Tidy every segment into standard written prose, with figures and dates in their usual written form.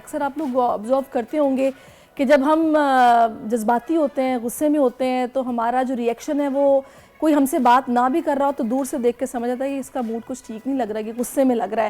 اکثر آپ لوگ آبزرو کرتے ہوں گے کہ جب ہم جذباتی ہوتے ہیں، غصے میں ہوتے ہیں، تو ہمارا جو ری ایکشن ہے وہ کوئی ہم سے بات نہ بھی کر رہا ہو تو دور سے دیکھ کے سمجھ آتا ہے کہ اس کا موڈ کچھ ٹھیک نہیں لگ رہا ہے، کہ غصے میں لگ رہا ہے.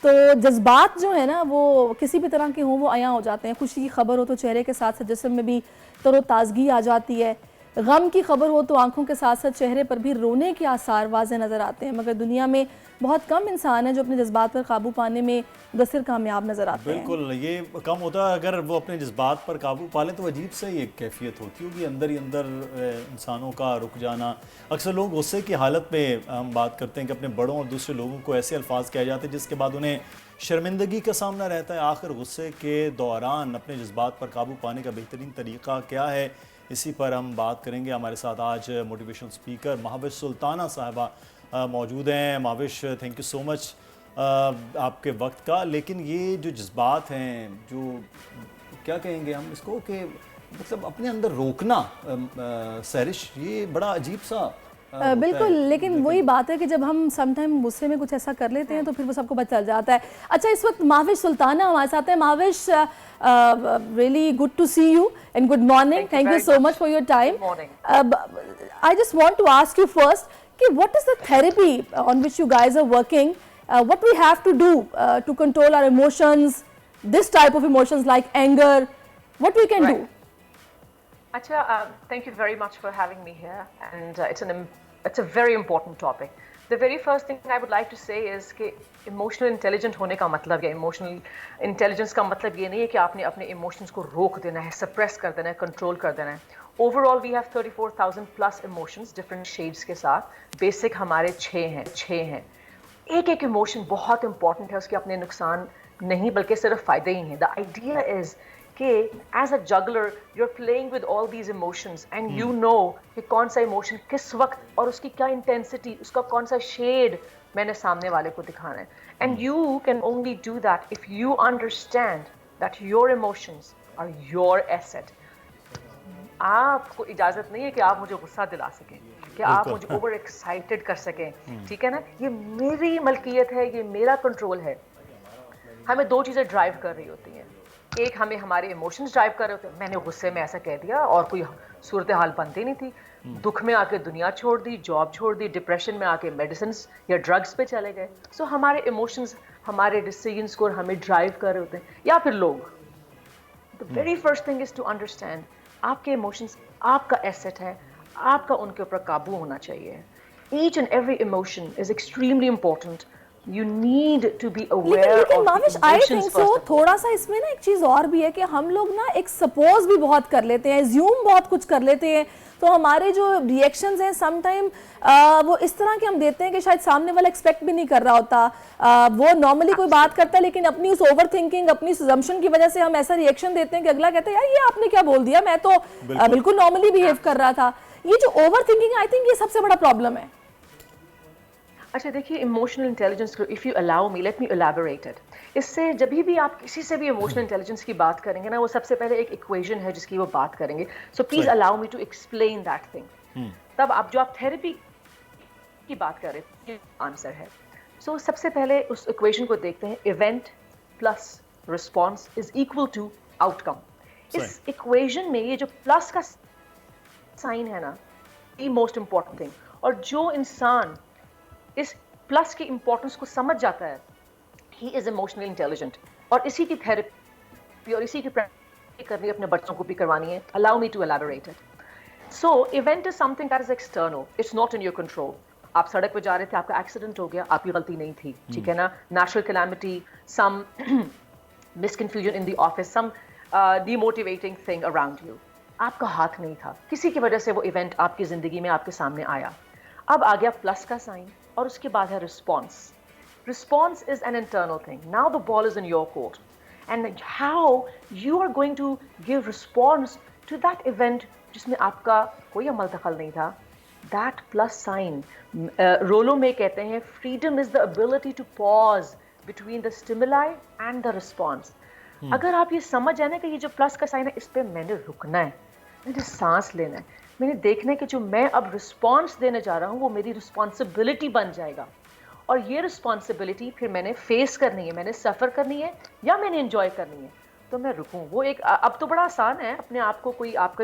تو جذبات جو ہے نا وہ کسی بھی طرح کے ہوں وہ عیاں ہو جاتے ہیں. خوشی کی خبر ہو تو چہرے کے ساتھ ساتھ جسم میں بھی تر و تازگی آ جاتی ہے. غم کی خبر ہو تو آنکھوں کے ساتھ ساتھ چہرے پر بھی رونے کے آثار واضح نظر آتے ہیں. مگر دنیا میں بہت کم انسان ہیں جو اپنے جذبات پر قابو پانے میں مدثر کامیاب نظر آتے ہیں. بالکل یہ کم ہوتا ہے. اگر وہ اپنے جذبات پر قابو پا لیں تو عجیب سے ایک کیفیت ہوتی ہوگی اندر ہی اندر انسانوں کا رک جانا. اکثر لوگ غصے کی حالت میں ہم بات کرتے ہیں کہ اپنے بڑوں اور دوسرے لوگوں کو ایسے الفاظ کہے جاتے ہیں جس کے بعد انہیں شرمندگی کا سامنا رہتا ہے. آخر غصے کے دوران اپنے جذبات پر قابو پانے کا بہترین طریقہ کیا ہے، اسی پر ہم بات کریں گے. ہمارے ساتھ آج موٹیویشن اسپیکر مہاوش سلطانہ صاحبہ موجود ہیں. مہاوش، تھینک یو سو مچ آپ کے وقت کا. لیکن یہ جو جذبات ہیں، جو کیا کہیں گے ہم اس کو، کہ مطلب اپنے اندر روکنا سہرش، یہ بڑا عجیب سا بالکل. لیکن وہی بات ہے کہ جب ہم سم ٹائم غصے میں کچھ ایسا کر لیتے ہیں تو پھر وہ سب کو پتہ چل جاتا ہے. اچھا، اس وقت مہاوش سلطانہ ہمارے ساتھ ہیں. مہاوش، really good to see you and good morning. Thank you so much for your time. Good morning. I just want to ask you first, what is the therapy on which you guys are working? What we have to do to control our emotions, this type of emotions like anger, what we can do? Acha, thank you very much for having me here, and it's a very important topic. The very first thing I would like to say is کہ emotional intelligent ہونے کا مطلب یا emotional intelligence کا مطلب یہ نہیں ہے کہ آپ نے اپنے emotions کو روک دینا ہے، suppress کر دینا ہے، control کر دینا ہے. Overall we have 34,000 plus emotions different shades کے ساتھ. Basic ہمارے 6 ہیں. ایک ایموشن بہت امپورٹنٹ ہے، اس کے اپنے نقصان نہیں بلکہ صرف فائدے ہی ہیں. دا آئیڈیا از کہ as a juggler you are playing with all these emotions and you know کہ کون سا ایموشن کس وقت اور اس کی کیا انٹینسٹی، اس کا کون سا شیڈ میں نے سامنے والے کو دکھانا ہے. And you can only do that if you understand that your emotions are your asset. آپ کو اجازت نہیں ہے کہ آپ مجھے غصہ دلا سکیں، کہ آپ مجھے اوور ایکسائٹیڈ کر سکیں. ٹھیک ہے نا، یہ میری ملکیت ہے، یہ میرا کنٹرول ہے. ہمیں 2 چیزیں ڈرائیو کر رہی ہوتی ہیں. ایک ہمیں ہمارے ایموشنز ڈرائیو کر رہے ہوتے ہیں. میں نے غصے میں ایسا کہہ دیا اور کوئی صورتحال بنتی نہیں تھی. دکھ میں آ کے دنیا چھوڑ دی، جاب چھوڑ دی، ڈپریشن میں آ کے میڈیسنس یا ڈرگس پہ چلے گئے. سو ہمارے ایموشنز ہمارے ڈیسیجنس کو ہمیں ڈرائیو کر رہے ہوتے ہیں. یا پھر لوگ. The very first thing is to understand آپ کے ایموشنز آپ کا ایسٹ ہے، آپ کا ان کے اوپر قابو ہونا چاہیے. Each and every emotion is extremely important. You need to be aware of the emotions first. تھوڑا سا اس میں نا ایک چیز اور بھی ہے کہ ہم لوگ نا ایک سپوز بھی بہت کر لیتے ہیں، زیوم بہت کچھ کر لیتے ہیں. تو ہمارے جو ری ایکشنز ہیں سم ٹائم وہ اس طرح کے ہم دیتے ہیں کہ شاید سامنے والا ایکسپیکٹ بھی نہیں کر رہا ہوتا. وہ نارملی کوئی بات کرتا ہے لیکن اپنی اس اوور تھنکنگ، اپنی اس assumption کی وجہ سے ہم ایسا ری ایکشن دیتے ہیں کہ اگلا کہتا ہے یار یہ آپ نے کیا بول دیا، میں تو بالکل نارملی بیہیو کر رہا تھا. یہ جو اوور تھنکنگ آئی تھنک یہ سب سے بڑا پرابلم ہے. اچھا دیکھیے، ایموشنل انٹیلیجنس کو if you allow me let me elaborate it. اس سے جب بھی آپ کسی سے بھی ایموشنل انٹیلیجنس کی بات کریں گے نا، وہ سب سے پہلے ایک ایکویژن ہے جس کی وہ بات کریں گے. So please allow me to explain that thing. تب آپ تھیراپی کی بات کر رہے تھے، آنسر ہے. سو سب سے پہلے اس ایکویژن کو دیکھتے ہیں. Event plus response is equal to آؤٹ کم. اس ایکویژن میں یہ جو پلس کا سائن ہے نا، دی موسٹ امپورٹنٹ تھنگ. اور جو انسان اس پلس کی امپورٹنس کو سمجھ جاتا ہے، ہی از ایموشنلی انٹیلیجنٹ. اور اسی کی تھیراپی اور اسی کی پریکٹس کرنی ہے، اپنے بچوں کو بھی کروانی ہے. Allow me to elaborate it. So event is something that is external, it's not in your control. آپ سڑک پہ جا رہے تھے، آپ کا ایکسیڈنٹ ہو گیا، آپ کی غلطی نہیں تھی. ٹھیک ہے نا، natural calamity, some miss confusion in the office, some demotivating thing around you. آپ کا ہاتھ نہیں تھا، کسی کی وجہ سے وہ ایونٹ آپ کی زندگی میں آپ کے سامنے آیا. اب آ گیا پلس کا سائن اور اس کے بعد ہے response. Response is an internal thing. Now the ball is in your court and how you are going to give response to that event جس میں آپ کا کوئی عمل دخل نہیں تھا. دیٹ پلس سائن، رولو میں کہتے ہیں freedom is the ability to pause between the stimuli and the response. اگر آپ یہ سمجھ جائیں نا کہ یہ جو پلس کا سائن ہے، اس پہ میں نے رکنا ہے، میں نے سانس لینا ہے، میں نے دیکھنا ہے کہ جو میں اب رسپانس دینے جا رہا ہوں وہ میری رسپانسبلٹی بن جائے گا. اور یہ رسپانسبلٹی پھر میں نے فیس کرنی ہے، میں نے سفر کرنی ہے یا میں نے انجوائے کرنی ہے. تو میں رکوں. وہ ایک اب تو بڑا آسان ہے, اپنے آپ کو کوئی آپ کا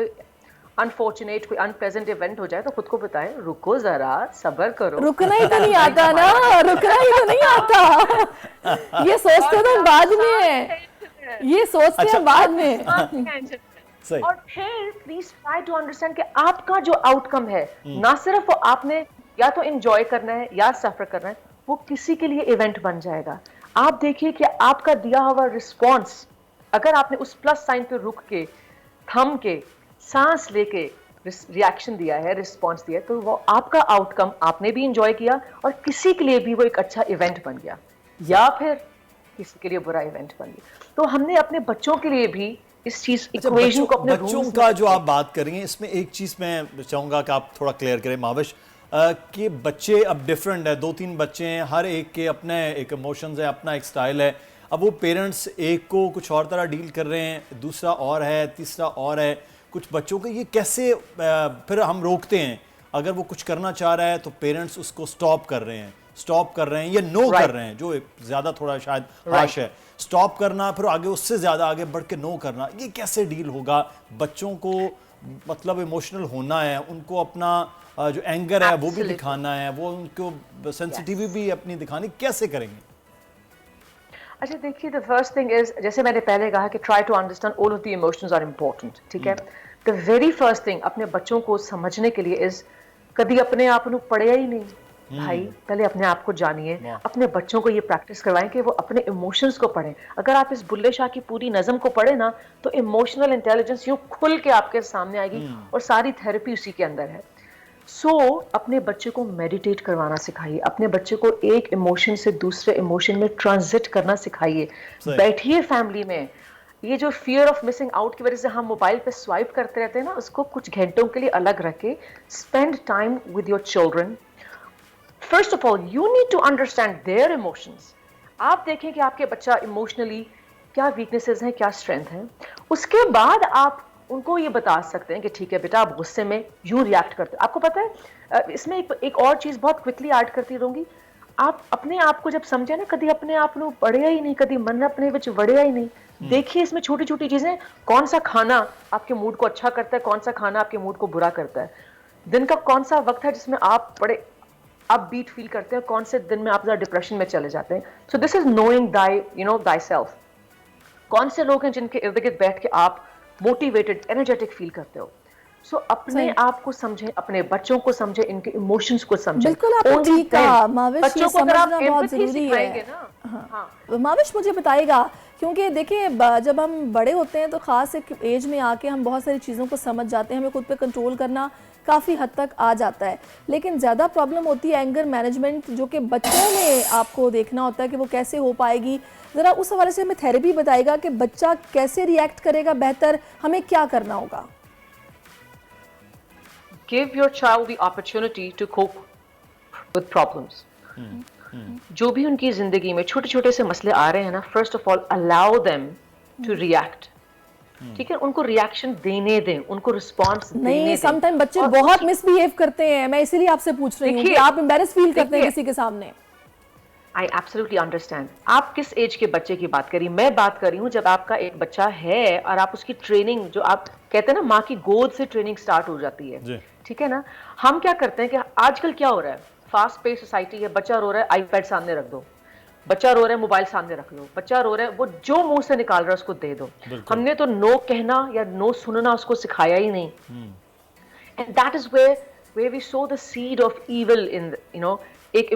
انفارچونیٹ کوئی انپلیزنٹ ایونٹ ہو جائے تو خود کو بتائیں رکو ذرا, صبر کرو. رکنا ہی تو نہیں آتا نا, رکنا ہی تو نہیں آتا. یہ سوچتے تو بعد میں ہے, یہ سوچتے ہیں بعد میں. اور پھر پلیز ٹرائی ٹو انڈرسٹینڈ کہ آپ کا جو آؤٹ کم ہے, نہ صرف وہ آپ نے یا تو انجوائے کرنا ہے یا سفر کرنا ہے, وہ کسی کے لیے ایونٹ بن جائے گا. آپ دیکھیے کہ آپ کا دیا ہوا رسپانس, اگر آپ نے اس پلس سائن پہ رک کے, تھم کے, سانس لے کے ریاکشن دیا ہے, رسپانس دیا ہے, تو وہ آپ کا آؤٹ کم آپ نے بھی انجوائے کیا اور کسی کے لیے بھی وہ ایک اچھا ایونٹ بن گیا, یا پھر کسی کے لیے برا ایونٹ بن گیا. تو ہم نے اپنے بچوں کے لیے بھی اس چیز ایکویشن کو اپنے بچوں کا جو آپ بات کر رہی ہیں, اس میں ایک چیز میں چاہوں گا کہ آپ تھوڑا کلیئر کریں ماوش, کہ بچے اب ڈیفرنٹ ہیں, 2-3 بچے ہیں, ہر ایک کے اپنے ایک ایموشنز ہیں, اپنا ایک سٹائل ہے. اب وہ پیرنٹس ایک کو کچھ اور طرح ڈیل کر رہے ہیں, دوسرا اور ہے, تیسرا اور ہے. کچھ بچوں کے یہ کیسے پھر ہم روکتے ہیں, اگر وہ کچھ کرنا چاہ رہا ہے تو پیرنٹس اس کو سٹاپ کر رہے ہیں یا نو کر رہے ہیں, جو زیادہ تھوڑا شاید ہارش ہے. سٹاپ کرنا, پھر آگے اس سے زیادہ آگے بڑھ کے نو کرنا, یہ کیسے ڈیل ہوگا؟ بچوں کو مطلب ایموشنل ہونا ہے, ان کو اپنا جو اینگر ہے وہ بھی دکھانا ہے, وہ ان کو سینسٹیوٹی بھی اپنی دکھانی, کیسے کریں گے؟ اچھا دیکھیے, the first thing is, جیسے میں نے پہلے کہا کہ try to understand all of the emotions are important, ٹھیک ہے. the very first thing اپنے بچوں کو سمجھنے کے لیے is, کبھی اپنے آپ کو پڑھیا ہی نہیں بھائی, پہلے اپنے آپ کو جانیے, اپنے بچوں کو یہ پریکٹس کروائیں کہ وہ اپنے ایموشنز کو پڑھیں. اگر آپ اس بلے شاہ کی پوری نظم کو پڑھیں نا, تو ایموشنل انٹیلیجنس یوں کھل کے آپ کے سامنے آئے گی, اور ساری تھیراپی اسی کے اندر ہے. سو اپنے بچے کو میڈیٹیٹ کروانا سکھائیے, اپنے بچے کو ایک ایموشن سے دوسرے ایموشن میں ٹرانزٹ کرنا سکھائیے. بیٹھیے فیملی میں, یہ جو فیئر آف مسنگ آؤٹ کی وجہ سے ہم موبائل پہ سوائپ کرتے رہتے ہیں نا, اس کو کچھ گھنٹوں کے لیے الگ رکھے. Spend time with your children. First of all you need to understand their emotions. آپ دیکھیں کہ آپ کے بچہ ایموشنلی کیا ویکنیسز ہیں, کیا اسٹرینتھ ہیں. اس کے بعد آپ ان کو یہ بتا سکتے ہیں کہ ٹھیک ہے بیٹا, آپ غصے میں یوں ریئیکٹ کرتے ہیں. آپ کو پتہ ہے اس میں ایک اور چیز بہت کوئکلی ایڈ کرتی رہوں گی. آپ اپنے آپ کو جب سمجھے نا, کدی اپنے آپ کو پڑھیا ہی نہیں, کدی من اپنے وچ وڑیا ہی نہیں. دیکھیے اس میں چھوٹی چھوٹی چیزیں, کون سا کھانا آپ کے موڈ کو اچھا کرتا ہے, کون سا کھانا آپ کے موڈ کو برا کرتا ہے. دن کا کون سا وقت ہے جس میں آپ بڑے اپ بیٹ فیل کرتے ہیں, کون سے دن میں آپ ذرا ڈپریشن میں چلے جاتے ہیں. سو دس از نوئنگ تھائی سیلف. کون سے لوگ ہیں جن کے ارد گرد بیٹھ کے آپ موٹیویٹڈ, انرجیٹک فیل کرتے ہو. سو اپنے آپ کو سمجھیں, اپنے بچوں کو سمجھیں, ان کے ایموشنز کو سمجھیں. بالکل آپ نے ٹھیک کہا ماوش, یہ بچوں کو اگر آپ سمجھنا بہت empathy ضروری سکھائیں گے ہے. نا, ہاں ماوش مجھے بتائے گا, کیونکہ دیکھیں جب ہم بڑے ہوتے ہیں تو خاص ایک ایج میں آ کے ہم بہت ساری چیزوں کو سمجھ جاتے ہیں, ہمیں خود پہ کنٹرول کرنا کافی حد تک آ جاتا ہے. لیکن زیادہ پرابلم ہوتی ہے اینگر مینجمنٹ, جو کہ بچوں میں آپ کو دیکھنا ہوتا ہے کہ وہ کیسے ہو پائے گی. ذرا اس حوالے سے ہمیں تھیراپی بتائے گا کہ بچہ کیسے ریئیکٹ کرے گا بہتر, ہمیں کیا کرنا ہوگا. Give your child the opportunity to cope with problems. جو بھی ان کی زندگی میں چھوٹے چھوٹے سے مسئلے آ رہے ہیں نا, first of all allow them to react. ٹھیک ہے, ان کو ریئیکشن دینے دیں, ان کو رسپانس دینے دیں. نہیں, سم ٹائم بچے بہت مس بہیو کرتے ہیں, میں اسی لیے آپ سے پوچھ رہی ہوں کہ آپ امبیرس فیل کرتے ہیں کسی کے سامنے. I absolutely understand. آپ کس ایج کے بچے کی بات کری؟ میں بات کر رہی ہوں جب آپ کا ایک بچہ ہے اور آپ اس کی ٹریننگ, جو آپ کہتے ہیں نا ماں کی گود سے ٹریننگ سٹارٹ ہو جاتی ہے, ٹھیک ہے نا. ہم کیا کرتے ہیں کہ آج کل کیا ہو رہا ہے, فاسٹ پیس سوسائٹی ہے, بچہ رو رہا ہے آئی پیڈ سامنے رکھ دو, بچہ رو رہا ہے موبائل سامنے رکھ لو, بچہ رو رہا ہے وہ جو منہ سے نکال رہا ہے اس کو دے دو. ہم نے تو نو کہنا یا نو سننا اس کو سکھایا ہی نہیں. And that is where we sow the seed of evil in ایک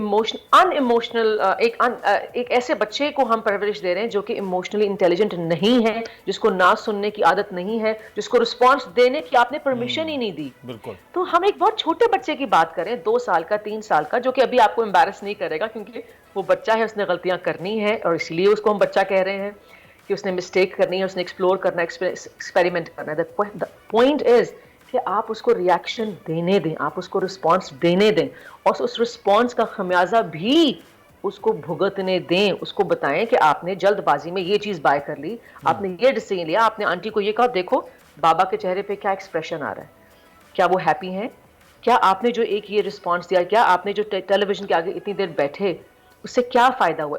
ایک ایسے بچے کو ہم پرورش دے رہے ہیں جو کہ ایموشنلی انٹیلیجنٹ نہیں ہے, جس کو نہ سننے کی عادت نہیں ہے, جس کو رسپانس دینے کی آپ نے پرمیشن ہی نہیں دی. تو ہم ایک بہت چھوٹے بچے کی بات کریں, 2 سال کا, 3 سال کا, جو کہ ابھی آپ کو امبیرس نہیں کرے گا کیونکہ وہ بچہ ہے, اس نے غلطیاں کرنی ہے, اور اسی لیے اس کو ہم بچہ کہہ رہے ہیں کہ اس نے مسٹیک کرنی ہے, اس نے ایکسپلور کرنا ہے, ایکسپیریمنٹ کرنا ہے. The point is کہ آپ اس کو ریئیکشن دینے دیں, آپ اس کو رسپانس دینے دیں, اور اس رسپانس کا خمیازہ بھی اس کو بھگتنے دیں. اس کو بتائیں کہ آپ نے جلد بازی میں یہ چیز بائی کر لی, آپ نے یہ ڈیسیژن لیا, آپ نے آنٹی کو یہ کہا, دیکھو بابا کے چہرے پہ کیا ایکسپریشن آ رہا ہے, کیا وہ ہیپی ہیں, کیا آپ نے جو ایک یہ رسپانس دیا, کیا آپ نے جو ٹیلی ویژن کے آگے اتنی دیر بیٹھے, اس سے کیا فائدہ ہوا.